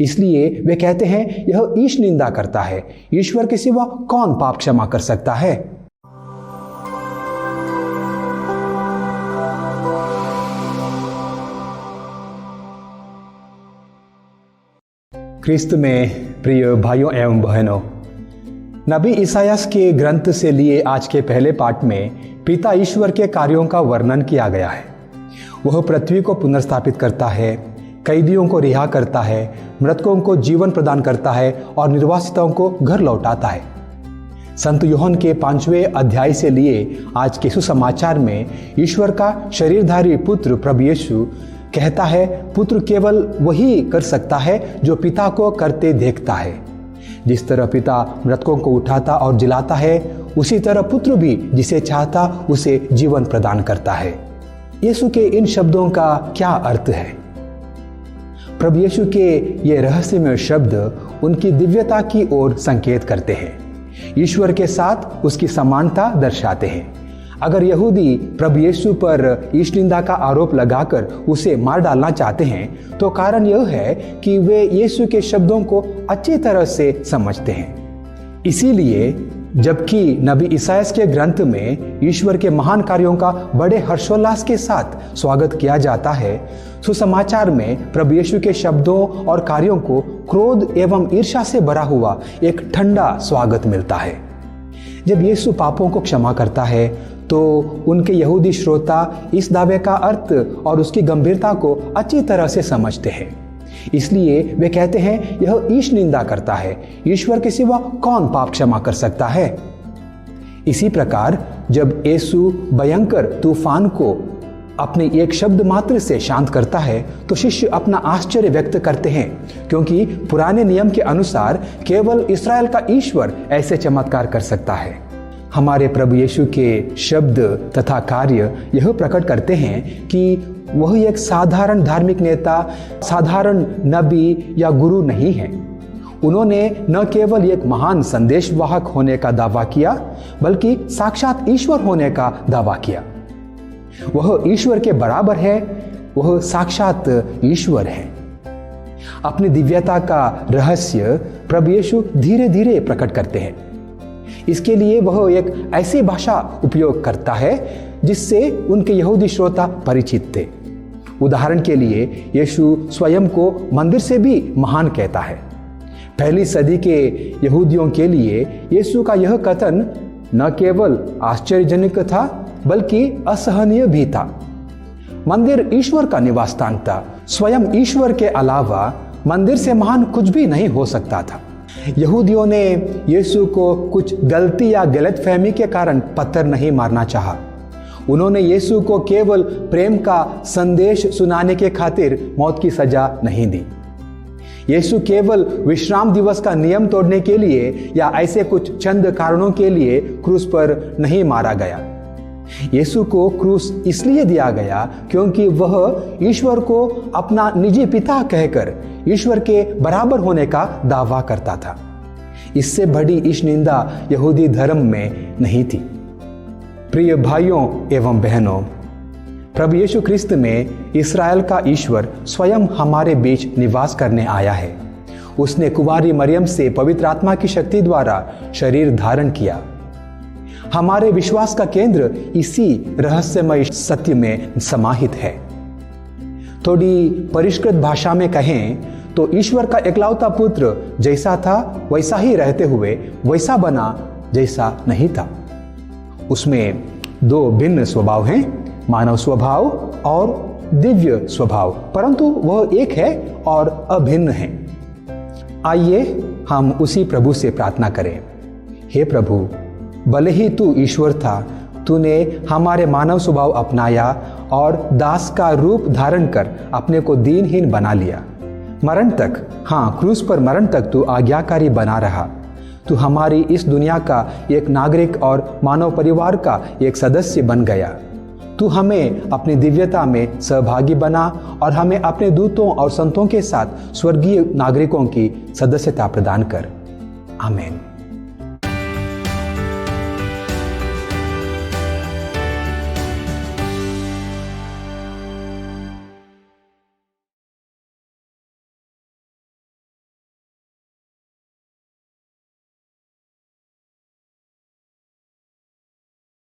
इसलिए वे कहते हैं यह ईश निंदा करता है। ईश्वर के सिवा कौन पाप क्षमा कर सकता है? ख्रिस्त में प्रिय भाइयों एवं बहनों, नबी इसायास के ग्रंथ से लिए आज के पहले पाठ में पिता ईश्वर के कार्यों का वर्णन किया गया है। वह पृथ्वी को पुनर्स्थापित करता है, कैदियों को रिहा करता है, मृतकों को जीवन प्रदान करता है और निर्वासितों को घर लौटाता है। संत यूहन्ना के 5वें अध्याय से लिए आज के सुसमाचार में ईश्वर का शरीरधारी पुत्र प्रभु यीशु कहता है, पुत्र केवल वही कर सकता है जो पिता को करते देखता है। जिस तरह पिता मृतकों को उठाता और जिलाता है, उसी तरह पुत्र भी जिसे चाहता उसे जीवन प्रदान करता है। यीशु के इन शब्दों का क्या अर्थ है? प्रभु यीशु के ये रहस्यमय शब्द उनकी दिव्यता की ओर संकेत करते हैं, ईश्वर के साथ उसकी समानता दर्शाते हैं। अगर यहूदी प्रभु यीशु पर ईश निंदा का आरोप लगाकर उसे मार डालना चाहते हैं, तो कारण यह है कि वे यीशु के शब्दों को अच्छी तरह से समझते हैं। इसीलिए जबकि नबी इसायास के ग्रंथ में ईश्वर के महान कार्यों का बड़े हर्षोल्लास के साथ स्वागत किया जाता है, सुसमाचार में प्रभु यीशु के शब्दों और कार्यों को क्रोध एवं ईर्ष्या से भरा हुआ एक ठंडा स्वागत मिलता है। जब यीशु पापों को क्षमा करता है तो उनके यहूदी श्रोता इस दावे का अर्थ और उसकी गंभीरता को अच्छी तरह से समझते हैं। इसलिए वे कहते हैं यह ईश निंदा करता है, ईश्वर के सिवा कौन पाप क्षमा कर सकता है? इसी प्रकार जब यीशु भयंकर तूफान को अपने एक शब्द मात्र से शांत करता है तो शिष्य अपना आश्चर्य व्यक्त करते हैं, क्योंकि पुराने नियम के अनुसार केवल इस्राएल का ईश्वर ऐसे चमत्कार कर सकता है। हमारे प्रभु यीशु के शब्द तथा कार्य यह प्रकट करते हैं कि वह एक साधारण धार्मिक नेता, साधारण नबी या गुरु नहीं है। उन्होंने न केवल एक महान संदेशवाहक होने का दावा किया, बल्कि साक्षात ईश्वर होने का दावा किया। वह ईश्वर के बराबर है, वह साक्षात ईश्वर है। अपनी दिव्यता का रहस्य प्रभु यीशु धीरे धीरे प्रकट करते हैं। इसके लिए वह एक ऐसी भाषा उपयोग करता है जिससे उनके यहूदी श्रोता परिचित थे। उदाहरण के लिए यीशु स्वयं को मंदिर से भी महान कहता है। पहली सदी के यहूदियों के लिए यीशु का यह कथन न केवल आश्चर्यजनक था बल्कि असहनीय भी था। मंदिर ईश्वर का निवास स्थान था। स्वयं ईश्वर के अलावा मंदिर से महान कुछ भी नहीं हो सकता था। यहूदियों ने यीशु को कुछ गलती या गलतफहमी के कारण पत्थर नहीं मारना चाहा। उन्होंने यीशु को केवल प्रेम का संदेश सुनाने के खातिर मौत की सजा नहीं दी। यीशु केवल विश्राम दिवस का नियम तोड़ने के लिए या ऐसे कुछ चंद कारणों के लिए क्रूस पर नहीं मारा गया। यीशु को क्रूस इसलिए दिया गया क्योंकि वह ईश्वर को अपना निजी पिता कहकर ईश्वर के बराबर होने का दावा करता था। इससे बड़ी ईश निंदा यहूदी धर्म में नहीं थी। प्रिय भाइयों एवं बहनों, प्रभु यीशु ख्रिस्त में इस्राएल का ईश्वर स्वयं हमारे बीच निवास करने आया है। उसने कुंवारी मरियम से पवित्र आत्मा की शक्ति द्वारा शरीर धारण किया। हमारे विश्वास का केंद्र इसी रहस्यमय सत्य में समाहित है। थोड़ी परिष्कृत भाषा में कहें तो ईश्वर का एकलौता पुत्र जैसा था वैसा ही रहते हुए वैसा बना जैसा नहीं था। उसमें दो भिन्न स्वभाव हैं, मानव स्वभाव और दिव्य स्वभाव, परंतु वह एक है और अभिन्न है। आइए हम उसी प्रभु से प्रार्थना करें। हे प्रभु, भले ही तू ईश्वर था, तूने हमारे मानव स्वभाव अपनाया और दास का रूप धारण कर अपने को दीनहीन बना लिया। मरण तक, हाँ क्रूस पर मरण तक तू आज्ञाकारी बना रहा। तू हमारी इस दुनिया का एक नागरिक और मानव परिवार का एक सदस्य बन गया। तू हमें अपनी दिव्यता में सहभागी बना और हमें अपने दूतों और संतों के साथ स्वर्गीय नागरिकों की सदस्यता प्रदान कर। आमीन।